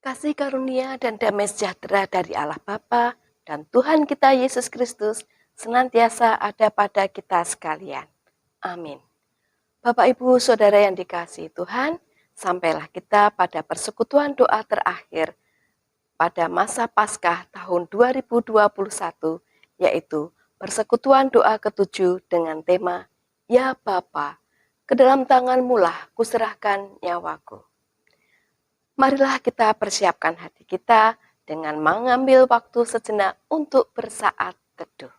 Kasih karunia dan damai sejahtera dari Allah Bapa dan Tuhan kita Yesus Kristus senantiasa ada pada kita sekalian. Amin. Bapak Ibu Saudara yang dikasihi Tuhan, sampailah kita pada persekutuan doa terakhir pada masa Paskah tahun 2021, yaitu persekutuan doa ketujuh dengan tema Ya Bapa, ke dalam tangan-Mu lah kuserahkan nyawaku. Marilah kita persiapkan hati kita dengan mengambil waktu sejenak untuk bersaat teduh.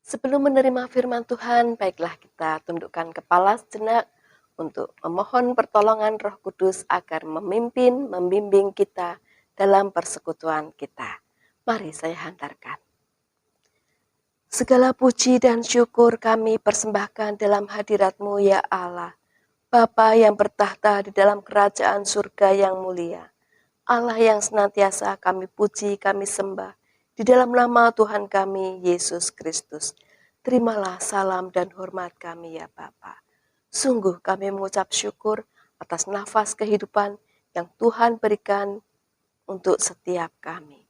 Sebelum menerima firman Tuhan, baiklah kita tundukkan kepala sejenak untuk memohon pertolongan Roh Kudus agar memimpin, membimbing kita dalam persekutuan kita. Mari saya hantarkan. Segala puji dan syukur kami persembahkan dalam hadirat-Mu ya Allah, Bapa yang bertahta di dalam kerajaan surga yang mulia. Allah yang senantiasa kami puji, kami sembah, di dalam nama Tuhan kami, Yesus Kristus. Terimalah salam dan hormat kami ya Bapa. Sungguh kami mengucap syukur atas nafas kehidupan yang Tuhan berikan untuk setiap kami.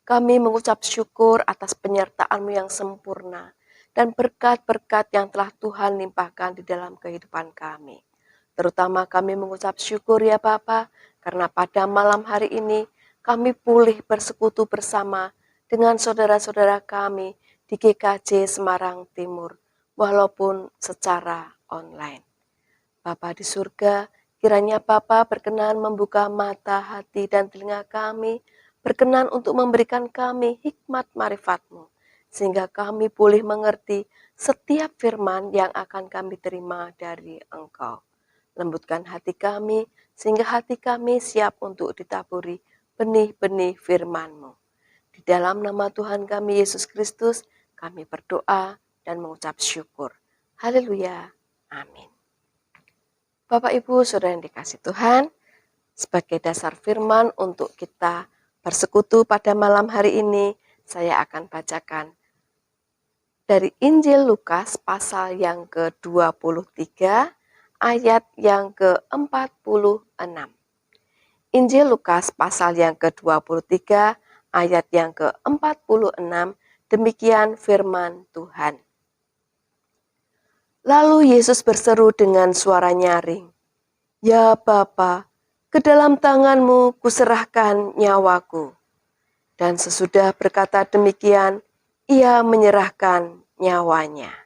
Kami mengucap syukur atas penyertaan-Mu yang sempurna dan berkat-berkat yang telah Tuhan limpahkan di dalam kehidupan kami. Terutama kami mengucap syukur ya Bapa, karena pada malam hari ini kami pulih bersekutu bersama dengan saudara-saudara kami di GKJ Semarang Timur, walaupun secara online. Bapa di surga, kiranya Bapa berkenan membuka mata, hati, dan telinga kami, berkenan untuk memberikan kami hikmat marifat-Mu, sehingga kami pulih mengerti setiap firman yang akan kami terima dari Engkau. Lembutkan hati kami, sehingga hati kami siap untuk ditaburi benih-benih firman-Mu. Di dalam nama Tuhan kami Yesus Kristus, kami berdoa dan mengucap syukur. Haleluya. Amin. Bapak Ibu Saudara yang dikasihi Tuhan, sebagai dasar firman untuk kita bersekutu pada malam hari ini, saya akan bacakan dari Injil Lukas pasal yang ke-23 ayat yang ke-46. Injil Lukas pasal yang ke-23 ayat yang ke-46, demikian firman Tuhan. Lalu Yesus berseru dengan suara nyaring, "Ya Bapa, ke dalam tangan-Mu kuserahkan nyawaku." Dan sesudah berkata demikian, ia menyerahkan nyawanya.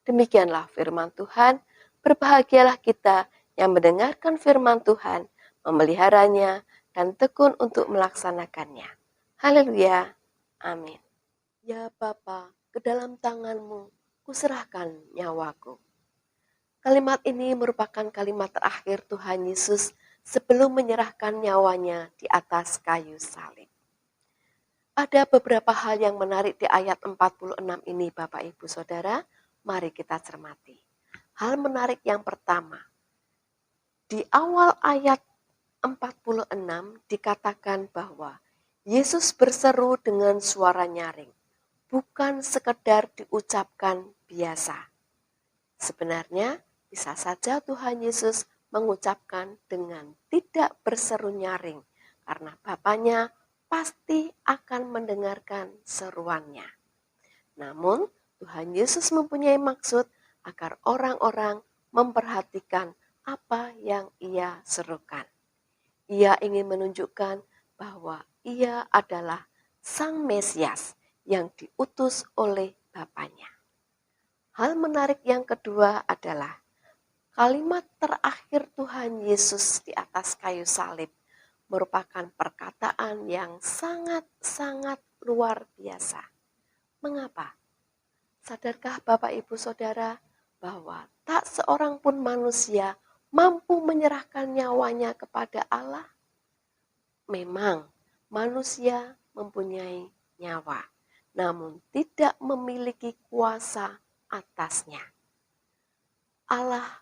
Demikianlah firman Tuhan. Berbahagialah kita yang mendengarkan firman Tuhan, memeliharanya, dan tekun untuk melaksanakannya. Haleluya. Amin. Ya Bapa, ke dalam tangan-Mu kuserahkan nyawaku. Kalimat ini merupakan kalimat terakhir Tuhan Yesus sebelum menyerahkan nyawanya di atas kayu salib. Ada beberapa hal yang menarik di ayat 46 ini Bapak Ibu Saudara, mari kita cermati. Hal menarik yang pertama, di awal ayat 46 dikatakan bahwa Yesus berseru dengan suara nyaring, bukan sekedar diucapkan biasa. Sebenarnya bisa saja Tuhan Yesus mengucapkan dengan tidak berseru nyaring, karena Bapaknya pasti akan mendengarkan seruannya. Namun Tuhan Yesus mempunyai maksud agar orang-orang memperhatikan apa yang Ia serukan. Ia ingin menunjukkan bahwa Ia adalah Sang Mesias yang diutus oleh Bapaknya. Hal menarik yang kedua adalah kalimat terakhir Tuhan Yesus di atas kayu salib merupakan perkataan yang sangat-sangat luar biasa. Mengapa? Sadarkah Bapak Ibu Saudara bahwa tak seorang pun manusia mampu menyerahkan nyawanya kepada Allah? Memang manusia mempunyai nyawa, namun tidak memiliki kuasa atasnya. Allah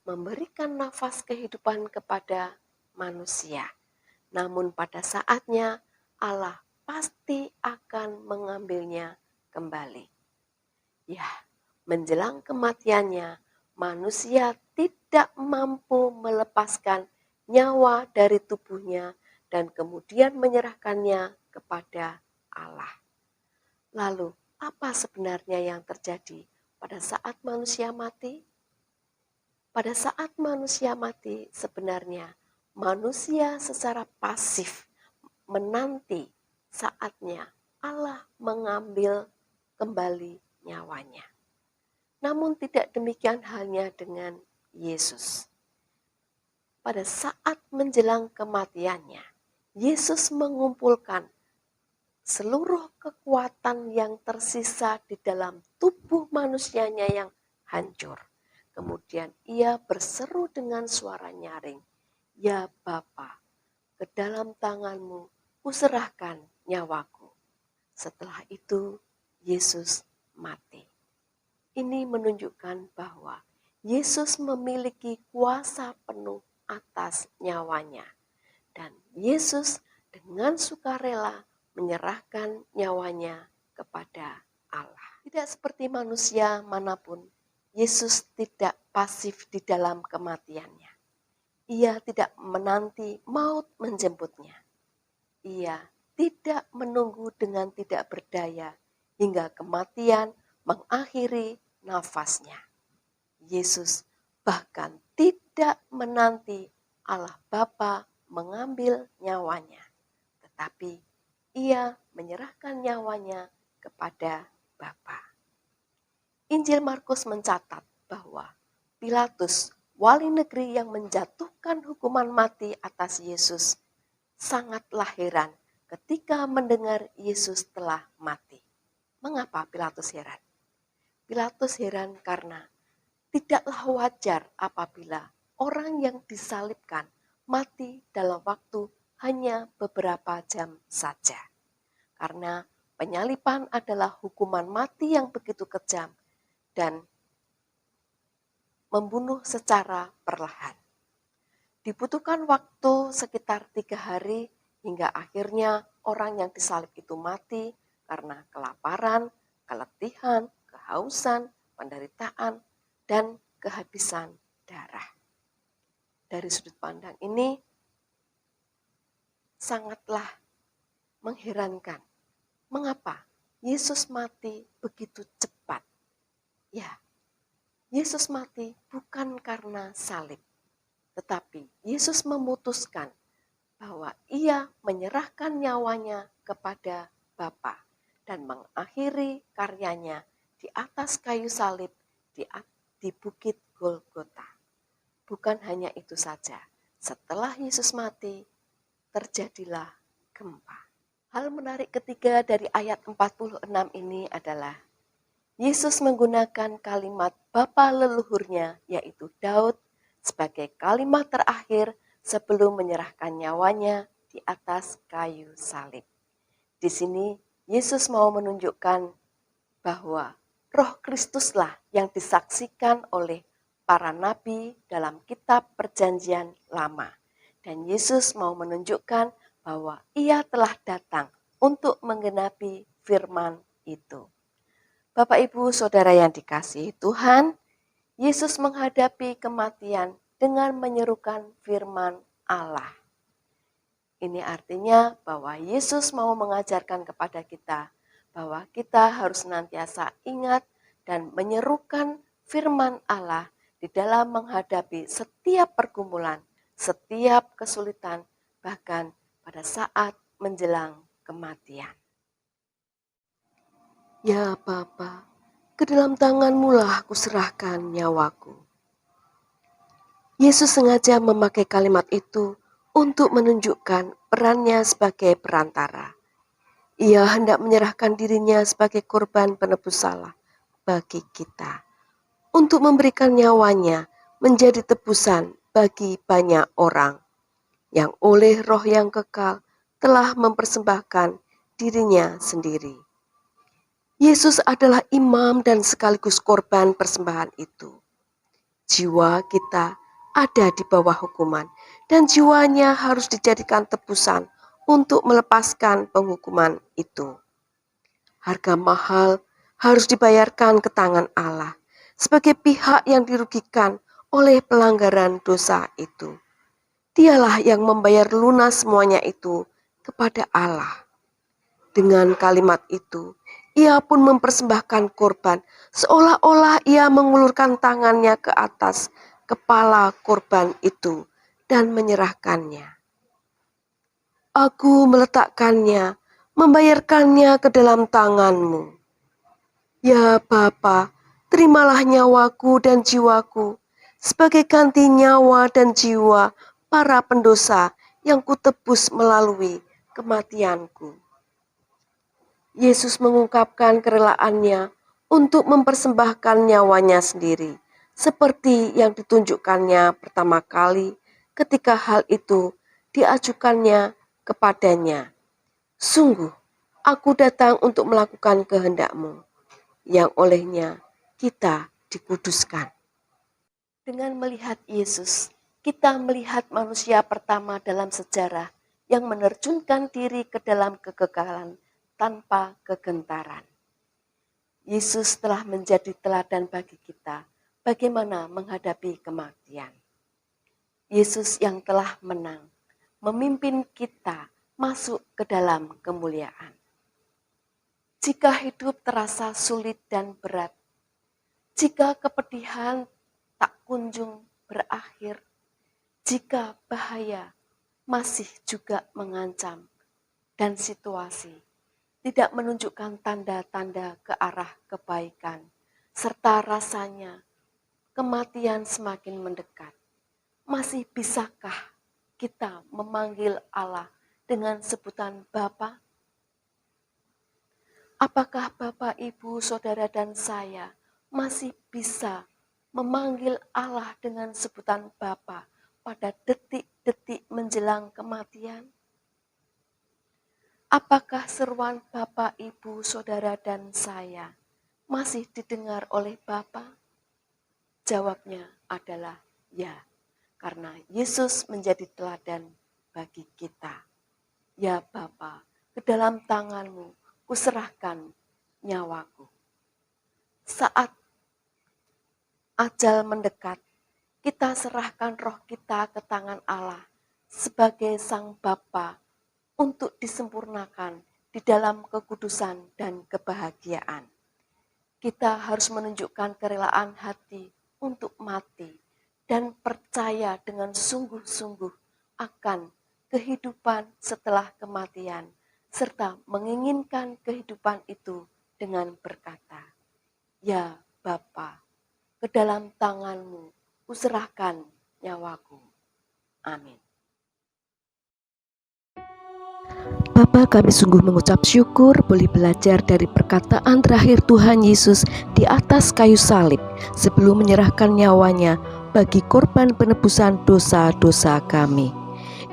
memberikan nafas kehidupan kepada manusia. Namun pada saatnya Allah pasti akan mengambilnya kembali. Ya, menjelang kematiannya, manusia tidak mampu melepaskan nyawa dari tubuhnya dan kemudian menyerahkannya kepada Allah. Lalu, apa sebenarnya yang terjadi pada saat manusia mati? Pada saat manusia mati, sebenarnya manusia secara pasif menanti saatnya Allah mengambil kembali nyawanya. Namun tidak demikian halnya dengan Yesus. Pada saat menjelang kematiannya, Yesus mengumpulkan seluruh kekuatan yang tersisa di dalam tubuh manusianya yang hancur. Kemudian ia berseru dengan suara nyaring, "Ya Bapa, ke dalam tanganmu kuserahkan nyawaku." Setelah itu Yesus mati. Ini menunjukkan bahwa Yesus memiliki kuasa penuh atas nyawanya. Dan Yesus dengan sukarela menyerahkan nyawanya kepada Allah. Tidak seperti manusia manapun, Yesus tidak pasif di dalam kematiannya. Ia tidak menanti maut menjemputnya. Ia tidak menunggu dengan tidak berdaya hingga kematian mengakhiri nafasnya. Yesus bahkan tidak menanti Allah Bapa mengambil nyawanya, tetapi ia menyerahkan nyawanya kepada Bapa. Injil Markus mencatat bahwa Pilatus, wali negeri yang menjatuhkan hukuman mati atas Yesus, sangatlah heran ketika mendengar Yesus telah mati. Mengapa Pilatus heran? Pilatus heran karena tidaklah wajar apabila orang yang disalibkan mati dalam waktu hanya beberapa jam saja. Karena penyaliban adalah hukuman mati yang begitu kejam dan membunuh secara perlahan. Dibutuhkan waktu sekitar 3 hari hingga akhirnya orang yang disalib itu mati karena kelaparan, keletihan, kehausan, penderitaan, dan kehabisan darah. Dari sudut pandang ini sangatlah mengherankan. Mengapa Yesus mati begitu cepat? Ya, Yesus mati bukan karena salib, tetapi Yesus memutuskan bahwa ia menyerahkan nyawanya kepada Bapa dan mengakhiri karyanya di atas kayu salib di Bukit Golgota. Bukan hanya itu saja, setelah Yesus mati, terjadilah gempa. Hal menarik ketiga dari ayat 46 ini adalah Yesus menggunakan kalimat bapa leluhurnya, yaitu Daud, sebagai kalimat terakhir sebelum menyerahkan nyawanya di atas kayu salib. Di sini Yesus mau menunjukkan bahwa Roh Kristuslah yang disaksikan oleh para nabi dalam kitab Perjanjian Lama. Dan Yesus mau menunjukkan bahwa Ia telah datang untuk menggenapi firman itu. Bapak, Ibu, Saudara yang dikasihi Tuhan, Yesus menghadapi kematian dengan menyerukan firman Allah. Ini artinya bahwa Yesus mau mengajarkan kepada kita bahwa kita harus senantiasa ingat dan menyerukan firman Allah di dalam menghadapi setiap pergumulan, setiap kesulitan, bahkan pada saat menjelang kematian. Ya Bapa, ke dalam tangan-Mu lah aku serahkan nyawaku. Yesus sengaja memakai kalimat itu untuk menunjukkan perannya sebagai perantara. Ia hendak menyerahkan dirinya sebagai korban penebus salah bagi kita, untuk memberikan nyawanya menjadi tebusan bagi banyak orang, yang oleh Roh yang kekal telah mempersembahkan dirinya sendiri. Yesus adalah imam dan sekaligus korban persembahan itu. Jiwa kita ada di bawah hukuman, dan jiwanya harus dijadikan tebusan untuk melepaskan penghukuman itu. Harga mahal harus dibayarkan ke tangan Allah sebagai pihak yang dirugikan oleh pelanggaran dosa itu. Dialah yang membayar lunas semuanya itu kepada Allah. Dengan kalimat itu, Ia pun mempersembahkan korban, seolah-olah Ia mengulurkan tangannya ke atas kepala korban itu dan menyerahkannya. Aku meletakkannya, membayarkannya ke dalam tangan-Mu. Ya Bapa, terimalah nyawaku dan jiwaku sebagai ganti nyawa dan jiwa para pendosa yang kutebus melalui kematianku. Yesus mengungkapkan kerelaannya untuk mempersembahkan nyawanya sendiri, seperti yang ditunjukkannya pertama kali ketika hal itu diajukannya kepadanya. Sungguh, aku datang untuk melakukan kehendak-Mu, yang olehnya kita dikuduskan. Dengan melihat Yesus, kita melihat manusia pertama dalam sejarah yang menerjunkan diri ke dalam kegagalan tanpa kegentaran. Yesus telah menjadi teladan bagi kita bagaimana menghadapi kematian. Yesus yang telah menang, memimpin kita masuk ke dalam kemuliaan. Jika hidup terasa sulit dan berat, jika kepedihan tak kunjung berakhir, jika bahaya masih juga mengancam dan situasi tidak menunjukkan tanda-tanda ke arah kebaikan, serta rasanya kematian semakin mendekat, masih bisakah kita memanggil Allah dengan sebutan Bapa? Apakah Bapak, Ibu, Saudara, dan saya masih bisa memanggil Allah dengan sebutan Bapa pada detik-detik menjelang kematian? Apakah seruan Bapak, Ibu, Saudara, dan saya masih didengar oleh Bapa? Jawabnya adalah ya, karena Yesus menjadi teladan bagi kita. Ya Bapa, ke dalam tangan-Mu kuserahkan nyawaku. Saat ajal mendekat, kita serahkan roh kita ke tangan Allah sebagai Sang Bapa untuk disempurnakan di dalam kekudusan dan kebahagiaan. Kita harus menunjukkan kerelaan hati untuk mati dan percaya dengan sungguh-sungguh akan kehidupan setelah kematian, serta menginginkan kehidupan itu dengan berkata, "Ya Bapa, ke dalam tangan-Mu kuserahkan nyawaku." Amin. Bapa, kami sungguh mengucap syukur boleh belajar dari perkataan terakhir Tuhan Yesus di atas kayu salib sebelum menyerahkan nyawanya bagi korban penebusan dosa-dosa kami.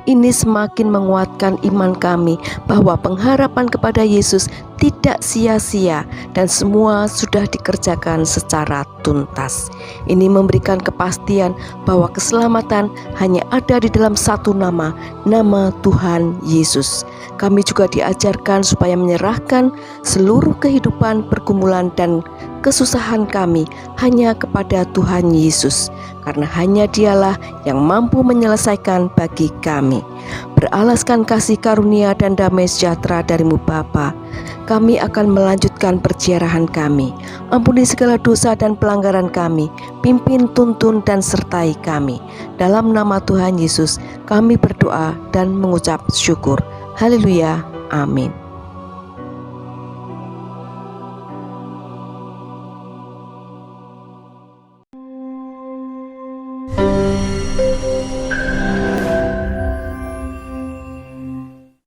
Ini semakin menguatkan iman kami bahwa pengharapan kepada Yesus tidak sia-sia dan semua sudah dikerjakan secara tuntas. Ini memberikan kepastian bahwa keselamatan hanya ada di dalam satu nama, nama Tuhan Yesus. Kami juga diajarkan supaya menyerahkan seluruh kehidupan, pergumulan, dan kesusahan kami hanya kepada Tuhan Yesus, karena hanya Dialah yang mampu menyelesaikan bagi kami. Beralaskan kasih karunia dan damai sejahtera dari-Mu Bapa, kami akan melanjutkan perjalanan kami. Ampuni segala dosa dan pelanggaran kami, pimpin, tuntun, dan sertai kami. Dalam nama Tuhan Yesus kami berdoa dan mengucap syukur. Haleluya, amin.